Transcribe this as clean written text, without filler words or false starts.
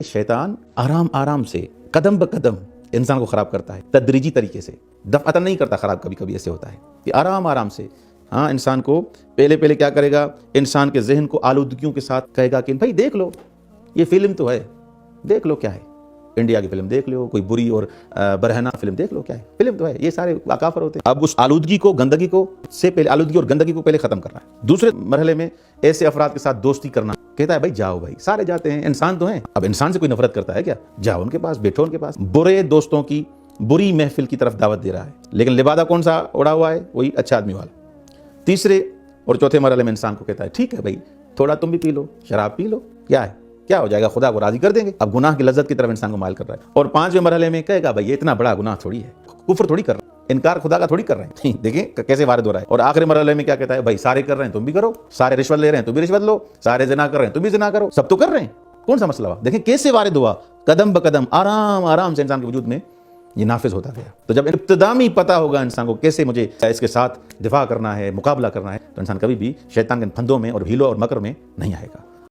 शैतान आराम आराम से कदम ब कदम इंसान को ख़राब करता है, तदरीजी तरीके से, दफ़अतन नहीं करता ख़राब। कभी कभी ऐसे होता है कि आराम आराम से इंसान को पहले क्या करेगा, इंसान के जहन को आलूदगियों के साथ कहेगा कि भाई देख लो, ये फिल्म तो है, देख लो क्या है, इंडिया की फिल्म देख लो, कोई बुरी और बरहना फिल्म देख लो, क्या है, फिल्म तो है, ये सारे काफर होते हैं। अब उस आलूदगी को, गंदगी को से पहले, आलूदगी और गंदगी को पहले ख़त्म करना है। दूसरे मरहले में ऐसे अफराद के साथ दोस्ती करना, कहता है भाई जाओ भाई, सारे जाते हैं, इंसान तो हैं। अब इंसान से कोई नफरत करता है क्या? जाओ उनके पास, बैठो उनके पास। बुरे दोस्तों की बुरी महफिल की तरफ दावत दे रहा है, लेकिन लिबादा कौन सा उड़ा हुआ है? वही अच्छा आदमी वाला। तीसरे और चौथे मरहले में इंसान को कहता है ठीक है भाई, थोड़ा तुम भी पी लो, शराब पी लो, क्या है, क्या हो जाएगा, खुदा को राजी कर देंगे। अब गुनाह की लज्जत की तरफ इंसान को माइल कर रहा है। और पांचवें मरहले में कहेगा भाई ये इतना बड़ा गुनाह थोड़ी है, कुफ्र थोड़ी कर रहे हैं, इनकार खुदा का थोड़ी कर रहे हैं। देखें कैसे वारिद हो रहा है। और आखिरी मरहले में क्या कहता है, भाई सारे कर रहे हैं तुम भी करो, सारे रिश्वत ले रहे हैं तुम भी रिश्वत लो, सारे जिना कर रहे हैं तुम भी जिना करो, सब तो कर रहे हैं, कौन सा मसला हुआ? देखें कैसे वारिद हुआ, कदम ब कदम आराम आराम से इंसान के वजूद में ये नाफिज होता गया। तो जब इब्तिदा में पता होगा इंसान को कैसे मुझे इसके साथ दिफा करना है, मुकाबला करना है, तो इंसान कभी भी शैतान के फंदों में और हीलों और मकर में नहीं आएगा।